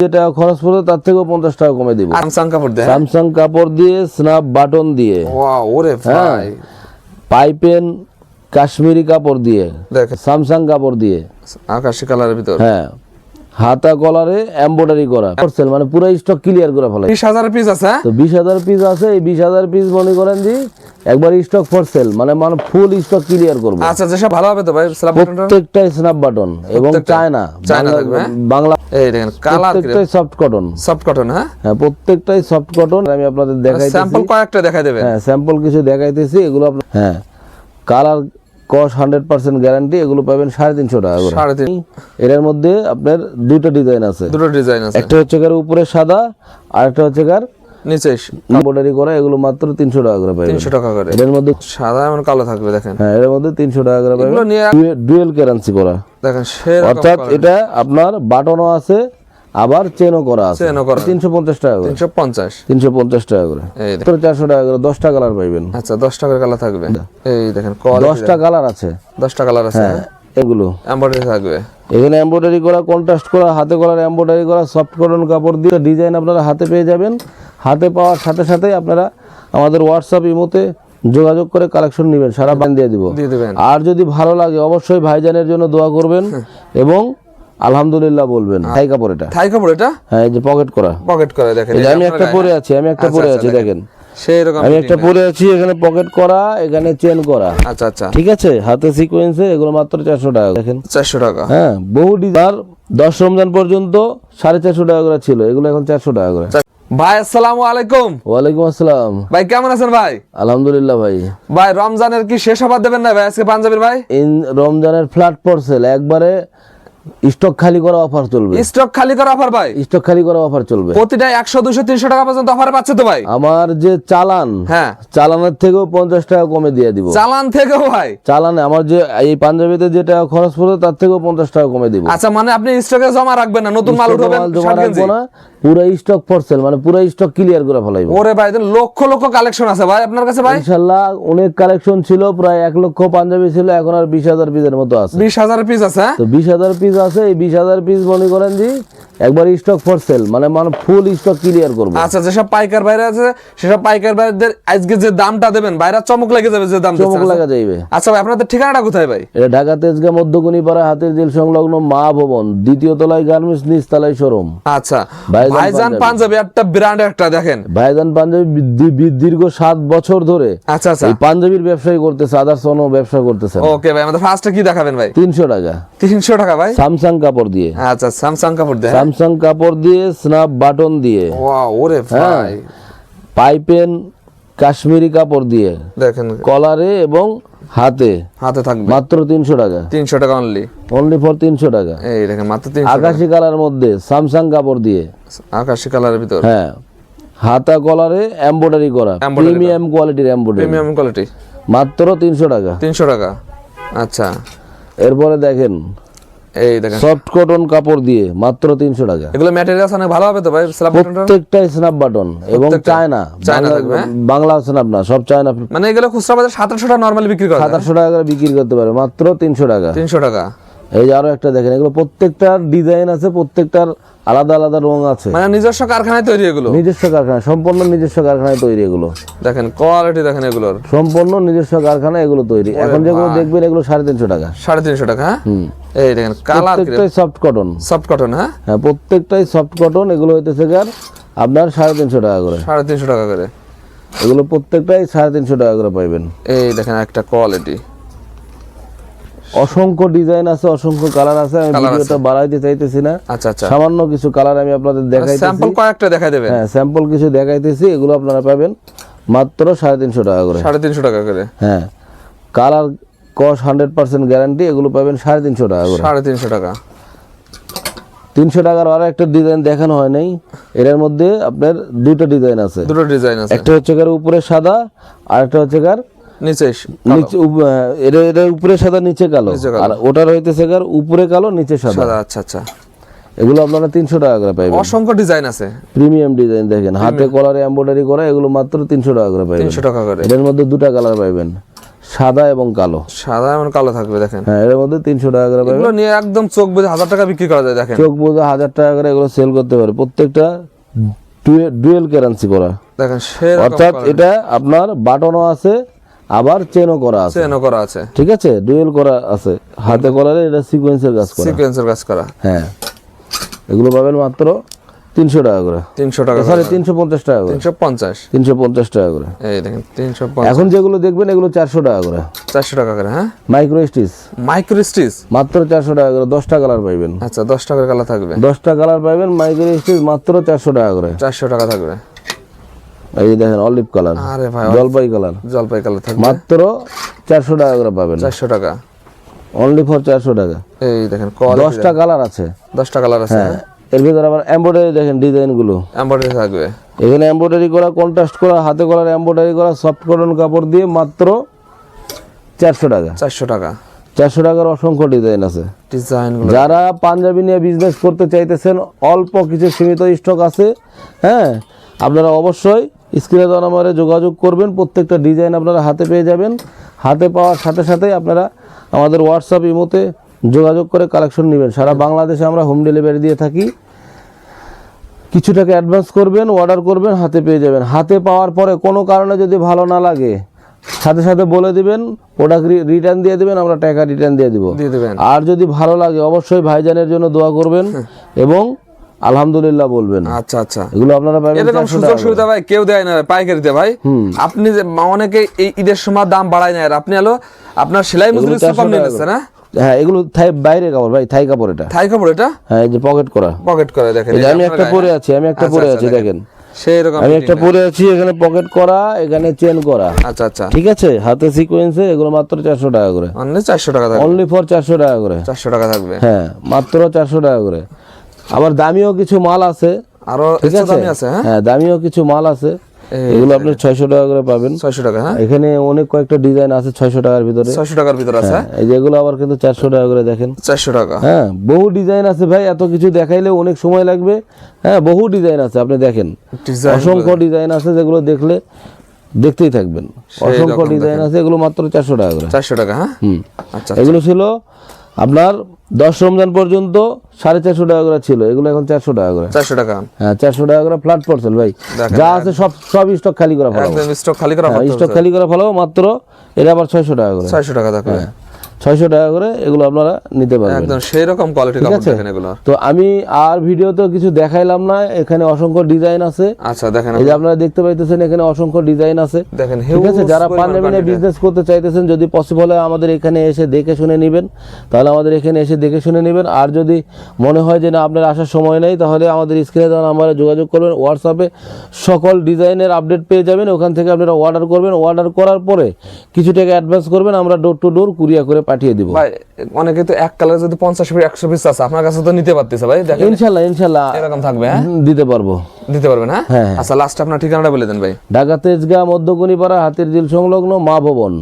যেটা খরচ পড়ে তার থেকেও 50 টাকা কমে দিব। স্যামসাং কাপড় দিয়ে, স্যামসাং কাপড় দিয়ে, স্ন্যাপ বাটন দিয়ে, ওয়াও ওরে ভাই, পাইপেন কাশ্মীরি কাপড় দিয়ে, দেখেন স্যামসাং কাপড় দিয়ে, আকাশি কালারের ভিতর, হ্যাঁ হাতা কলারে এমব্রয়ডারি করা পার্সেল, মানে পুরো স্টক ক্লিয়ার করে ফেলাই। 20,000 পিস আছে। তো 20,000 পিস আছে। এই 20,000 পিস মনে করেন যে একবার স্টক ফর সেল, মানে ফুল স্টক ক্লিয়ার করব। আচ্ছা যেসব ভালো হবে তো ভাই, স্ন্যাপ বাটনটা প্রত্যেকটাই স্ন্যাপ বাটন এবং চায়না থাকবে। বাংলা, এই দেখেন কালার, প্রত্যেকটাই সফট কটন। সফট কটন, হ্যাঁ হ্যাঁ প্রত্যেকটাই সফট কটন। আমি আপনাদের দেখাইতেছি, স্যাম্পল কয়েকটা দেখাই দেবেন। হ্যাঁ স্যাম্পল কিছু দেখাইতেছি এগুলো আপনার, হ্যাঁ কালার কস 100% গ্যারান্টি। এগুলো পাবেন 350 টাকা করে। 3.5। এর মধ্যে আপনার দুটো ডিজাইন আছে, দুটো ডিজাইন আছে, একটা হচ্ছে কার উপরে সাদা আর একটা হচ্ছে কার নিচে এমব্রয়ডারি করা। এগুলো মাত্র 300 টাকা করে পাবেন। 300 টাকা করে। এর মধ্যে সাদা এবং কালো থাকবে, দেখেন হ্যাঁ এর মধ্যে 300 টাকা করে এগুলো পাবেন। নিয়ে ডুয়েল কারেন্সি করা, দেখেন সেরকম অর্থাৎ colour। এটা আপনার বাটনও আছে আবার চেনও করা আছে। চেনও করা। 350 টাকা করে। 350। 350 টাকা করে। এই তো 400 টাকা করে 10টা কালার পাইবেন। আচ্ছা 10 টাকার কালার থাকবে। এই দেখেন 10টা কালার আছে। 10টা কালার আছে, হ্যাঁ এগুলো এমব্রয়ডারি থাকবে। এখানে এমব্রয়ডারি করা, কন্ট্রাস্ট করা, হাতে কলার এমব্রয়ডারি করা, সফট কটন কাপড় দিয়ে ডিজাইন আপনারা হাতে পেয়ে যাবেন। হাতে পাওয়ার সাথে সাথেই আপনারা আমাদের হোয়াটসঅ্যাপ ইমোতে যোগাযোগ করে কালেকশন নেবেন, সারা বান দিয়ে দিব। দিয়ে দিবেন। আর যদি ভালো লাগে অবশ্যই ভাইজানের জন্য দোয়া করবেন এবং আলহামদুলিল্লাহ বলবেন। থাই কাপড় এটা, থাই কাপড় এটা, হ্যাঁ এই যে পকেট করা, পকেট করা, দেখেন এই যে আমি একটা পরে আছি, দেখেন সেই রকম আমি একটা পরে আছি, এখানে পকেট করা, এখানে চেন করা। আচ্ছা আচ্ছা ঠিক আছে, হাতে সিকোয়েন্সে, এগুলো মাত্র 400 টাকা। দেখেন 400 টাকা। হ্যাঁ বহু ডিজাইন 10 রমজান পর্যন্ত 450 টাকা করে ছিল, এগুলো এখন 400 টাকা করে। ভাই আসসালামু আলাইকুম। ওয়ালাইকুম আসসালাম ভাই কেমন আছেন ভাই? আলহামদুলিল্লাহ ভাই। ভাই রমজানের কি শেষ অফার দেবেন না ভাই আজকে পাঞ্জাবির ভাই? রমজানের ফ্ল্যাট পার্সেল একবারে স্টক খালি করা অফার চলবে। স্টক খালি করা অফার ভাই? স্টক খালি করা অফার চলবে। প্রতিটা 100 200 300 টাকা পর্যন্ত অফার পাচ্ছে তো ভাই? আমার যে চালান, হ্যাঁ চালানের থেকেও 50 টাকা কমে দিয়ে দিব। চালান থেকেও ভাই? চালানে আমার যে এই পাঞ্জাবিতে যে টাকা খরচ পড়ে তার থেকেও 50 টাকা কমে দিব। আচ্ছা মানে আপনি স্টকে জমা রাখবেন না, নতুন মাল উঠাবেন, জমা রাখবো না, পুরো স্টক ফর সেল, মানে পুরো স্টক ক্লিয়ার করে ফেলাইবো। ওরে ভাই লক্ষ লক্ষ কালেকশন আছে ভাই আপনার কাছে ভাই? ইনশাআল্লাহ অনেক কালেকশন ছিল, প্রায় 1 লক্ষ পাঞ্জাবি ছিল, এখন আর 20,000 পিসের মতো আছে। 20,000 পিস আছে? তো 20,000 পিস আছে। এই 20,000 পিস মনে করেন যে একবার স্টক ফর সেল, মানে ফুল স্টক ক্লিয়ার করব। আচ্ছা যেসব পাইকার ভাইরা আছে সেসব পাইকার ভাইদের আজকে যে দামটা দেবেন ভাইরা চমক লেগে যাবে, যে দাম চমক লাগা যাইবে। আচ্ছা ভাই আপনাদের ঠিকানাটা কোথায় ভাই? এটা ঢাকা তেজগাঁ মধ্যকুনি পাড়া হাতের জেল সংলগ্ন মা ভবন, 2য় তলায় গার্মেন্টস, নিচ তলায় শোরুম। আচ্ছা ভাইজান পাঞ্জাবি একটা ব্র্যান্ড, একটা দেখেন ভাইজান পাঞ্জাবি দীর্ঘ 7 বছর ধরে আচ্ছা আচ্ছা এই পাঞ্জাবির ব্যবসায়ী করতেছে, আদার্স কোনো ব্যবসা করতেছে না। ওকে ভাই আমাদের ফার্স্টে কি দেখাবেন ভাই? 300 টাকা। 300 টাকা ভাই? স্যামসাং কাপড় দিয়ে, আচ্ছা স্যামসাং কাপড় দিয়ে, স্যামসাং কাপড় দিয়ে, স্ন্যাপ বাটন দিয়ে, ওয়াও ওরে ভাই, পাইপেন কাশ্মীরি কাপড় দিয়ে, দেখেন কলারে এবং হাতে হাতে থাকবে মাত্র 300 টাকা। 300 টাকা অনলি ফর 300 টাকা। এই দেখেন মাত্র 300 আকাশি কালার মধ্যে স্যামসাং কাপড় দিয়ে, আকাশি কালারের ভিতর, হ্যাঁ হাতা কলারে এমব্রয়ডারি করা, প্রিমিয়াম কোয়ালিটির এমব্রয়ডারি, প্রিমিয়াম কোয়ালিটি, মাত্র 300 টাকা। 300 টাকা। আচ্ছা এরপরে দেখেন এই দেখেন সফট কটন কাপড় দিয়ে মাত্র 300 টাকা। এগুলো ম্যাটেরিয়ালস অনেক ভালো হবে তো ভাই? স্ন্যাপ বাটনটা প্রত্যেকটাই স্ন্যাপ বাটন এবং চায়না, থাকবে, হ্যাঁ? বাংলা স্ন্যাপ না, সব চায়না। মানে এগুলো খুচরা বাজারে 700 টাকা নরমালি বিক্রি করে, 700 টাকা করে বিক্রি করতে পারে, মাত্র 300 টাকা। 300 টাকা। এই যে আরো একটা দেখেন, এগুলো প্রত্যেকটার ডিজাইন আছে, প্রত্যেকটার আলাদা আলাদা রং আছে, মানে নিজস্ব কারখানায় তৈরি এগুলো? নিজস্ব কারখানা, সম্পূর্ণ নিজস্ব কারখানায় তৈরি এগুলো। দেখেন কোয়ালিটি দেখেন এগুলোর, সম্পূর্ণ নিজস্ব কারখানা এগুলো তৈরি। এখন যেগুলো দেখবেন এগুলো 350 টাকা। 350 টাকা, হ্যাঁ? এই দেখেন কালার, প্রত্যেকটাই সফট কটন, সফট কটন, হ্যাঁ হ্যাঁ প্রত্যেকটাই সফট কটন। এগুলো হইতেছে গার আপনার 350 টাকা করে। 350 টাকা করে এগুলো প্রত্যেকটাই 350 টাকা করে পাইবেন। এই দেখেন একটা কোয়ালিটি, অসংখ্য ডিজাইন আছে, অসংখ্য কালার আছে। আমি ভিডিওটা বাড়াইতে চাইতেছি না। আচ্ছা আচ্ছা সামান্য কিছু কালার আমি আপনাদের দেখাইতেছি, স্যাম্পল কয়েকটা দেখাই দেবেন। হ্যাঁ স্যাম্পল কিছু দেখাইতেছি, এগুলো আপনারা পাবেন মাত্র 350 টাকা করে। 350 টাকা করে, হ্যাঁ কালার কস 100% গ্যারান্টি, এগুলো পাবেন 350 টাকা করে। 350 টাকা। 300 টাকার আরো একটা ডিজাইন দেখানো হয় নাই, এর মধ্যে আপনার দুটো ডিজাইন আছে। দুটো ডিজাইন আছে, একটা হচ্ছে কার উপরে সাদা আর একটা হচ্ছে কার নিচে নিচে, এর উপরে সাদা নিচে কালো, আর ওটার হইতেছে কার উপরে কালো নিচে সাদা। আচ্ছা আচ্ছা এগুলো আপনারা 300 টাকা করে পাইবেন। অসংখ্য ডিজাইন আছে, প্রিমিয়াম ডিজাইন দেখেন, হাতে কলারে এমব্রয়ডারি করা, এগুলো মাত্র 300 টাকা করে পাইবেন। 300 টাকা করে। এর মধ্যে দুটো কালার পাইবেন, সাদা এবং কালো। সাদা এবং কালো থাকবে দেখেন। হ্যাঁ, এর মধ্যে 300 টাকা করে পাবেন। এগুলো নিয়ে একদম চোখ বুজে 1000 টাকা বিক্রি করা যায় দেখেন। চোখ বুঝে 1000 টাকা করে এগুলো সেল করতে পারে। প্রত্যেকটা ডুয়েল কারেন্সি করা দেখেন, সেরকম অর্থাৎ এটা আপনার বাটনও আছে আবার চেনও করা আছে। চেনও করা আছে, ঠিক আছে, ডুয়েল করা আছে। হাতে কলারে এটা সিকোয়েন্সের কাজ করা। সিকোয়েন্সের কাজ করা। হ্যাঁ, এগুলো পাবেন মাত্র 300 টাকা করে। 300 টাকা, সরি 350 টাকা করে। 350, 350 টাকা করে। এই দেখেন 350। এখন যেগুলো দেখবেন এগুলো 400 টাকা করে। 400 টাকা করে। হ্যাঁ, মাইক্রো স্টিচ মাইক্রো স্টিচ মাত্র 400 টাকা করে। 10টা কালার পাইবেন। আচ্ছা, 10 টাকার কালার থাকবে। 10টা কালার পাইবেন মাইক্রো স্টিচ মাত্র 400 টাকা করে। 400 টাকা থাকবে। এই যে দেখেন অলিভ কালার, আরে ভাই, জলপাই কালার জলপাই কালার থাকবে মাত্র 400 টাকা করে পাবেন। 400 টাকা, অনলি ফর 400 টাকা। এই দেখেন 10টা কালার আছে। 10টা কালার আছে। হ্যাঁ, এর ভিতরে আবার এমব্রয়ডারি দেখেন ডিজাইন গুলো। এমব্রয়ডারি থাকবে এখানে এমব্রয়ডারি করা, কন্ট্রাস্ট করা, হাতে কলার এমব্রয়ডারি করা, সফট কটন কাপড় দিয়ে মাত্র 400 টাকা। 400 টাকা। 400 টাকার অসংখ্য ডিজাইন আছে। ডিজাইন গুলো যারা পাঞ্জাবি নিয়ে বিজনেস করতে চাইতেছেন, অল্প কিছু সীমিত স্টক আছে। হ্যাঁ, আপনারা অবশ্যই স্ক্রিনে দেওয়া নম্বরে যোগাযোগ করবেন। প্রত্যেকটা ডিজাইন আপনারা হাতে পেয়ে যাবেন। হাতে পাওয়ার সাথে সাথেই আপনারা আমাদের হোয়াটসঅ্যাপ ইমোতে যোগাযোগ করে কালেকশন নেবেন। সারা বাংলাদেশে আমরা হোম ডেলিভারি দিয়ে থাকি। কিছু টাকা অ্যাডভান্স করবেন, অর্ডার করবেন, হাতে পেয়ে যাবেন। হাতে পাওয়ার পরে কোনো কারণে যদি ভালো না লাগে সাথে সাথে বলে দিবেন, প্রোডাক্ট রিটার্ন দিয়ে দিবেন, আমরা টাকা রিটার্ন দিয়ে দিব। দিয়ে দিবেন। আর যদি ভালো লাগে অবশ্যই ভাইজানের জন্য দোয়া করবেন এবং আলহামদুলিল্লাহ বলবেন। আচ্ছা আচ্ছা, এগুলো আপনারা পাবেন এরকম 400 সুযোগ টাকা সুবিধা ভাই কেউ দেয় না ভাই, পাইকারিতে ভাই। আপনি যে অনেকে এই ঈদের সময় দাম বাড়ায় না, আর আপনি হলো আপনার সেলাই মজুরি কম নিয়ে নিচ্ছে না। হ্যাঁ, এগুলো থাই বাইরে কাপড় ভাই, থাই কাপড় এটা। থাই কাপড় এটা। হ্যাঁ, এই যে পকেট করা, পকেট করে দেখেন। এই যে আমি একটা পরে আছি, আমি একটা পরে আছি দেখেন। সেই রকম আমি একটা পরে আছি, এখানে পকেট করা, এখানে চেন করা। আচ্ছা আচ্ছা, ঠিক আছে, হাতে সিকোয়েন্সে, এগুলো মাত্র 400 টাকা করে। অনলি 400 টাকা থাকবে। অনলি ফর 400 টাকা করে। 400 টাকা থাকবে। হ্যাঁ, মাত্র 400 টাকা করে। আবার দামিও কিছু মাল আছে। আরো ঠিক এক্সট্রা আছে, দামি আছে। হ্যাঁ, হ্যাঁ, দামিও কিছু মাল আছে। এগুলো আপনি 600 টাকা করে পাবেন। 600 টাকা। হ্যাঁ, এখানে অনেক কয়েকটা ডিজাইন আছে 600 টাকার ভিতরে। 600 টাকার ভিতর আছে। এই যেগুলো আবার কিন্তু 400 টাকা করে দেখেন। 400 টাকা। হ্যাঁ, বহু ডিজাইন আছে ভাই, এত কিছু দেখাইলে অনেক সময় লাগবে। হ্যাঁ, বহু ডিজাইন আছে, আপনি দেখেন। ডিজাইন অসংখ্য ডিজাইন আছে যেগুলো দেখলে দেখতেই থাকবেন। অসংখ্য ডিজাইন আছে, এগুলো মাত্র 400 টাকা করে। 400 টাকা। হ্যাঁ, আচ্ছা, এগুলো ছিল আপনার 10 রমজান পর্যন্ত 450 টাকা করে ছিল, এগুলো এখন 400 টাকা করে। 400 টাকা। হ্যাঁ, 400 টাকা করে ফ্ল্যাট পার্সেল ভাই। যা আছে সব স্টক খালি করা ফেলাবো। একদম স্টক খালি করা হবে। স্টক খালি করা ফেলাবো মাত্র। এটা আবার 600 টাকা করে। 600 টাকা থাকবে। 600 টাকা করে এগুলো আপনারা নিতে পারবেন। একদম সেই রকম কোয়ালিটি কাপড় দেখেন এগুলো। তো আমি আর ভিডিওতে কিছু দেখাইলাম না, এখানে অসংখ্য ডিজাইন আছে। আচ্ছা দেখেন, এই যে আপনারা দেখতে পাইতেছেন এখানে অসংখ্য ডিজাইন আছে। দেখেন, ঠিক আছে, যারা পাঞ্জাবি নিয়ে বিজনেস করতে চাইতেছেন, যদি পসিবল হয় আমাদের এখানে এসে দেখে শুনে নেবেন, তাহলে আমাদের এখানে এসে দেখে শুনে নেবেন। আর যদি মনে হয় যে না আপনার আসার সময় নেই, তাহলে আমাদের স্ক্রিনে দেওয়া নাম্বারে যোগাযোগ করবেন। হোয়াটসঅ্যাপে সকল ডিজাইনের আপডেট পেয়ে যাবেন, ওখান থেকে আপনারা অর্ডার করবেন। অর্ডার করার পরে কিছু টাকা অ্যাডভান্স করবেন, আমরা ডোর টু ডোর কুরিয়ার করে পাঠিয়ে দিব। ভাই অনেকে তো এক কালার যদি 50 পিস 100 পিস আছে, আপনার কাছে তো নিতে পারতেছে ভাই। দেখেন ইনশাআল্লাহ এরকম থাকবে। হ্যাঁ, দিতে পারবো। দিতে পারবেন। হ্যাঁ, হ্যাঁ। আচ্ছা, লাস্ট আপনার ঠিকানাটা বলে দেন ভাই। ঢাকা তেজগাঁ মধ্যকুনিপাড়া হাতির ঝিল সংলগ্ন মা ভবন।